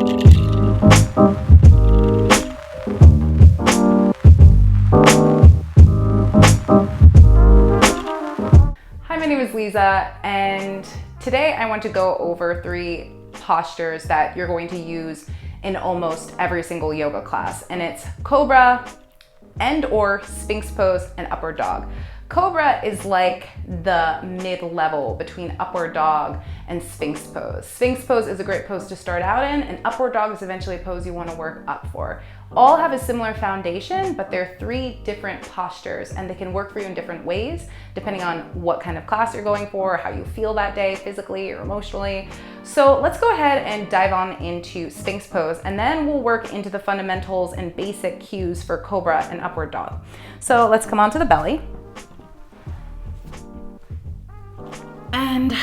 Hi, my name is Lisa, and today I want to go over 3 postures that you're going to use in almost every single yoga class, and it's Cobra and or Sphinx pose and upward dog. Cobra is like the mid-level between upward dog and Sphinx pose. Sphinx pose is a great pose to start out in, and upward dog is eventually a pose you want to work up for. All have a similar foundation, but they're 3 different postures, and they can work for you in different ways depending on what kind of class you're going for, how you feel that day physically or emotionally. So let's go ahead and dive on into Sphinx pose, and then we'll work into the fundamentals and basic cues for Cobra and upward dog. So let's come onto the belly. And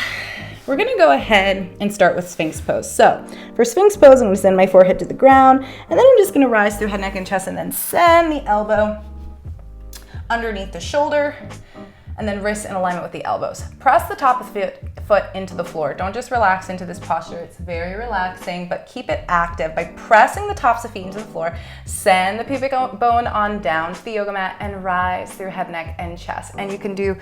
we're gonna go ahead and start with Sphinx pose. So for Sphinx pose, I'm gonna send my forehead to the ground, and then I'm just gonna rise through head, neck, and chest, and then send the elbow underneath the shoulder, and then wrists in alignment with the elbows. Press the top of the foot into the floor. Don't just relax into this posture. It's very relaxing, but keep it active by pressing the tops of feet into the floor. Send the pubic bone on down to the yoga mat and rise through head, neck, and chest. And you can do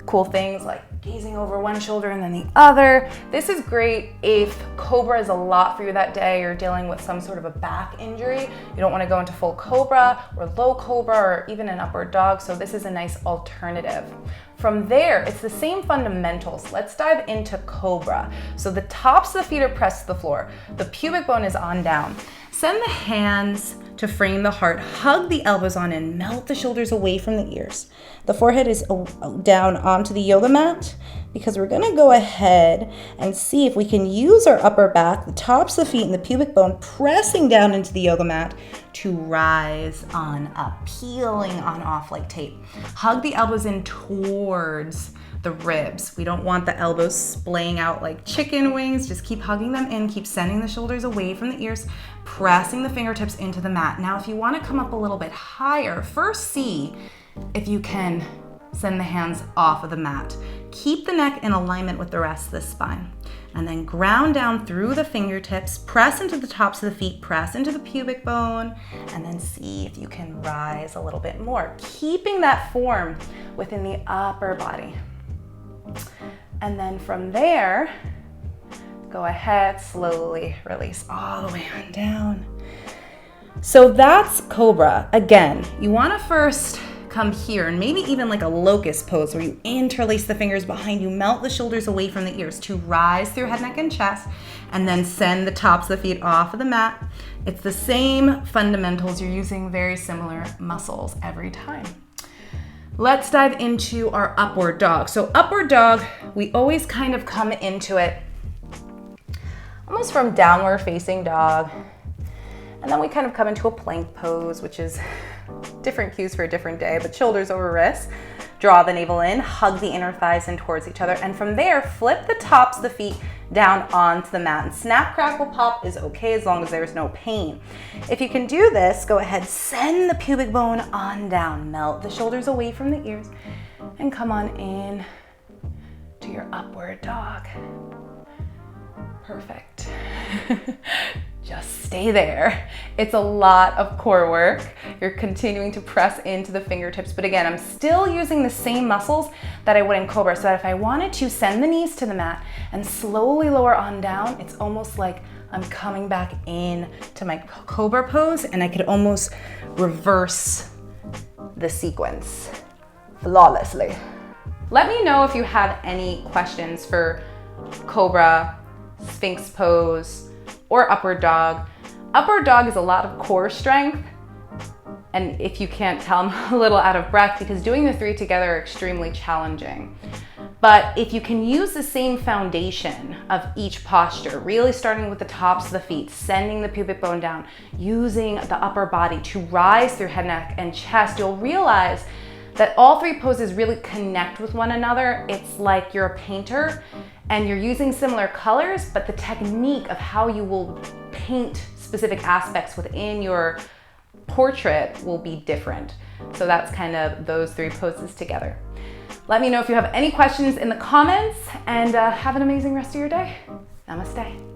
cool things like gazing over one shoulder and then the other. This is great if Cobra is a lot for you that day, you're dealing with some sort of a back injury. You don't want to go into full Cobra or low Cobra or even an upward dog, so this is a nice alternative. From there, it's the same fundamentals. Let's dive into Cobra. So the tops of the feet are pressed to the floor. The pubic bone is on down. Send the hands to frame the heart. Hug the elbows on in. Melt the shoulders away from the ears. The forehead is down onto the yoga mat because we're going to go ahead and see if we can use our upper back, the tops of the feet and the pubic bone pressing down into the yoga mat to rise on up, peeling on off like tape. Hug the elbows in towards the ribs. We don't want the elbows splaying out like chicken wings. Just keep hugging them in, keep sending the shoulders away from the ears, pressing the fingertips into the mat. Now, if you want to come up a little bit higher, first see if you can send the hands off of the mat. Keep the neck in alignment with the rest of the spine. And then ground down through the fingertips, press into the tops of the feet, press into the pubic bone, and then see if you can rise a little bit more, keeping that form within the upper body. And then from there, go ahead, slowly release all the way on down. So that's Cobra. Again, you want to first come here and maybe even like a locust pose where you interlace the fingers behind you, melt the shoulders away from the ears to rise through head, neck, and chest, and then send the tops of the feet off of the mat. It's the same fundamentals. You're using very similar muscles every time. Let's dive into our upward dog. So upward dog, we always kind of come into it almost from downward facing dog. And then we kind of come into a plank pose, which is different cues for a different day, but shoulders over wrists. Draw the navel in, hug the inner thighs in towards each other, and from there, flip the tops of the feet down onto the mat. And snap, crackle, pop is okay as long as there's no pain. If you can do this, go ahead, send the pubic bone on down, melt the shoulders away from the ears, and come on in to your upward dog. Perfect. Just stay there. It's a lot of core work. You're continuing to press into the fingertips, but again, I'm still using the same muscles that I would in Cobra, so that if I wanted to send the knees to the mat and slowly lower on down, it's almost like I'm coming back in to my Cobra pose, and I could almost reverse the sequence flawlessly. Let me know if you have any questions for Cobra, Sphinx pose, or upward dog. Upward dog is a lot of core strength, and if you can't tell, I'm a little out of breath because doing the 3 together are extremely challenging. But if you can use the same foundation of each posture, really starting with the tops of the feet, sending the pubic bone down, using the upper body to rise through head, neck, and chest, you'll realize that all 3 poses really connect with one another. It's like you're a painter and you're using similar colors, but the technique of how you will paint specific aspects within your portrait will be different. So that's kind of those 3 poses together. Let me know if you have any questions in the comments, and have an amazing rest of your day. Namaste.